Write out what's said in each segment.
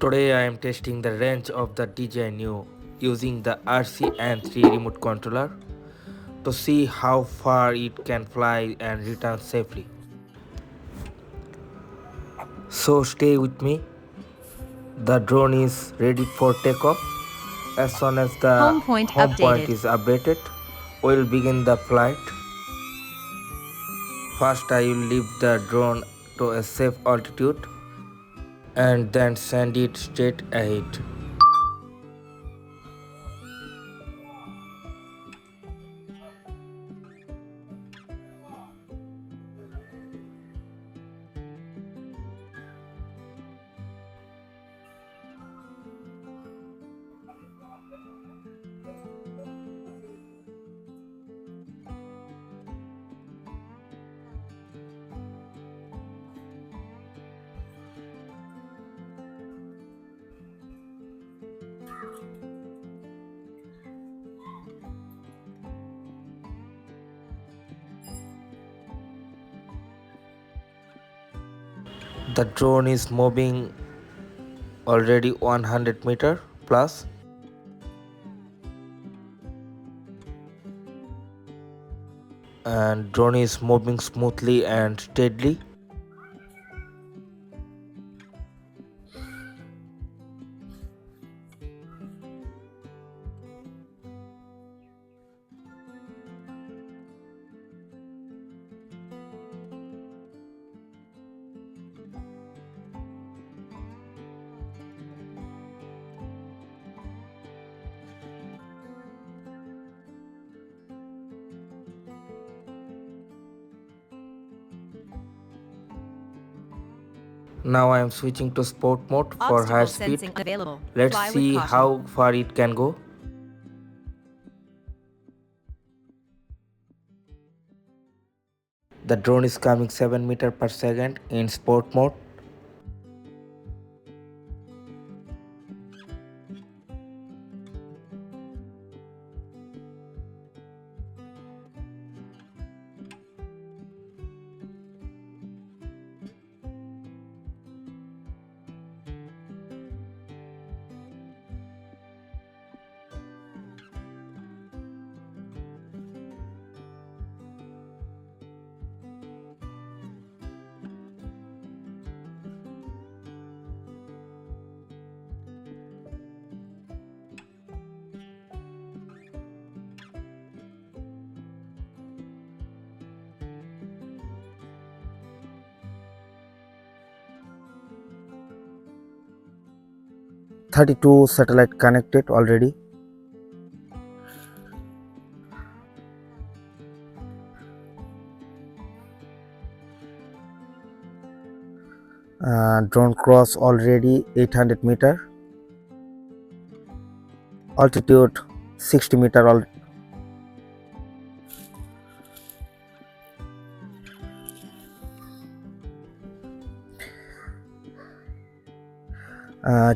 Today I am testing the range of the DJI Neo using the RC-N3 remote controller to see how far it can fly and return safely. So stay with me. The drone is ready for takeoff. As soon as the Home point home point updated. is updated, we'll begin the flight. First I will lift the drone to a safe altitude and then send it straight ahead. The drone is moving already 100 meter plus, and drone is moving smoothly and steadily. Now I am switching to sport mode for higher Obstacle speed. sensing available. Let's Fly with see caution. how far it can go. The drone is coming 7 meters per second in sport mode. "32 satellite connected already. Drone cross already 800 meter. Altitude 60 meter.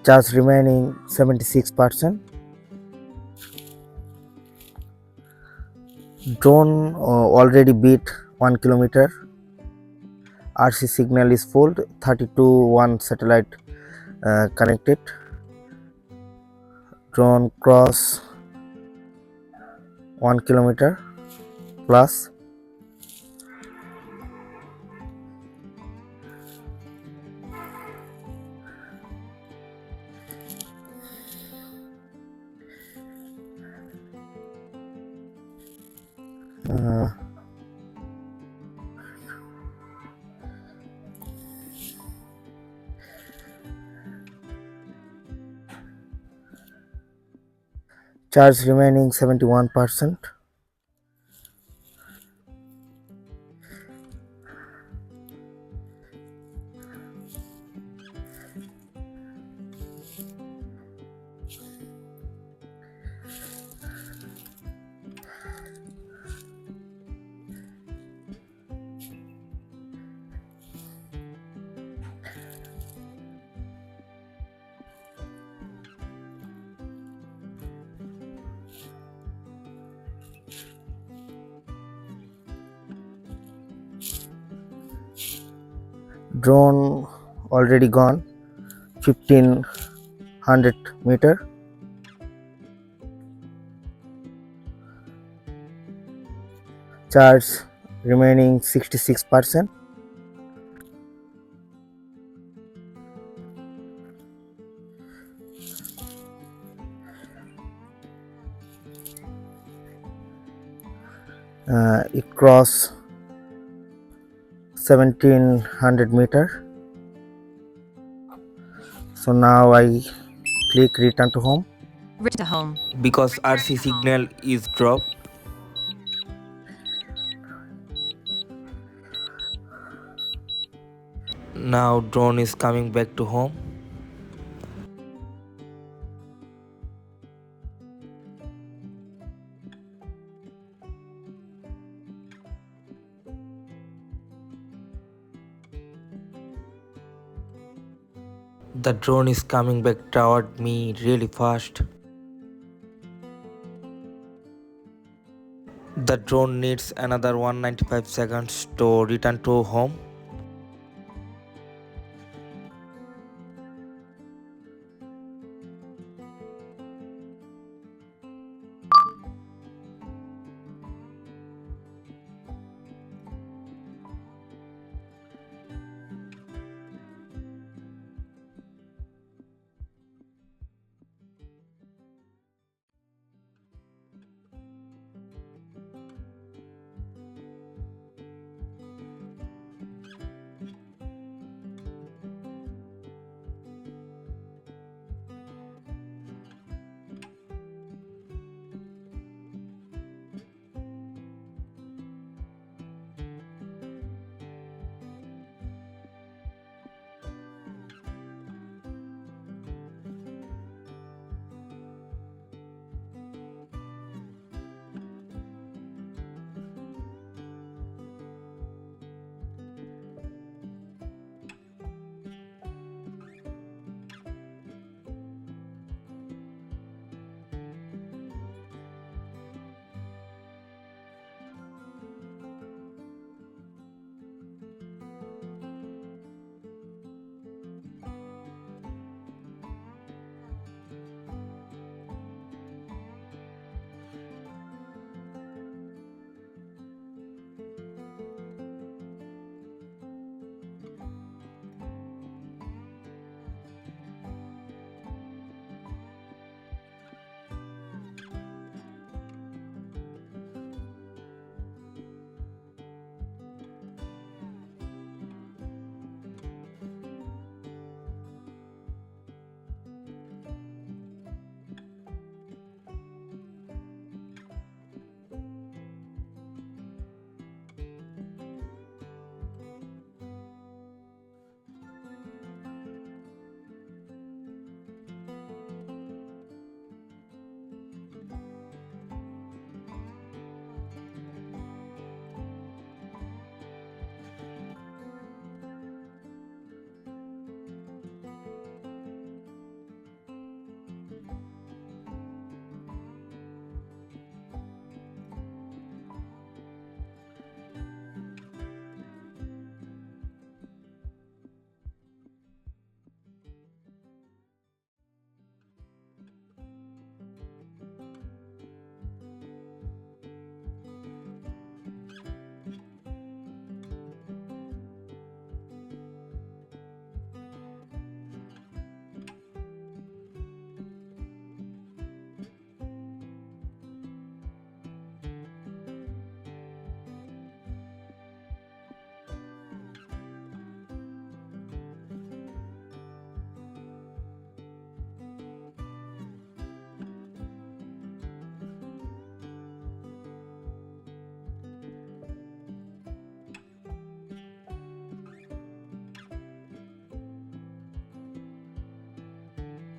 Charge remaining 76%. Drone already beat 1 kilometer. RC signal is full. 32 one satellite connected. Drone cross 1 kilometer plus. Charge remaining 71%. Drone already gone 15 100 meter. Charge remaining 66%. It crossed 1700 meter. So now I click return to home. because RC signal is dropped. Now drone is coming back to home. The drone is coming back toward me really fast. The drone needs another 195 seconds to return to home.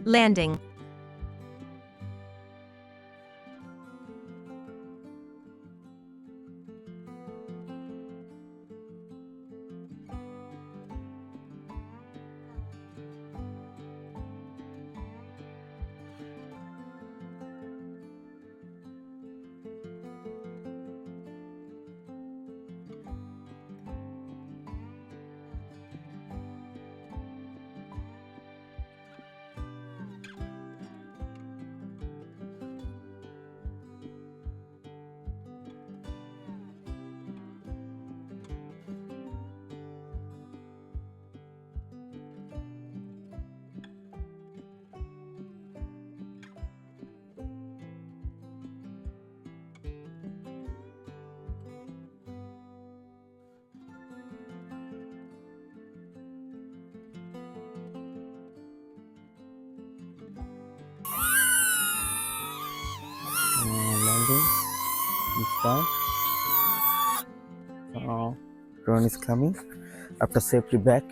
Landing. landing. Start. Drone is coming. After safety back,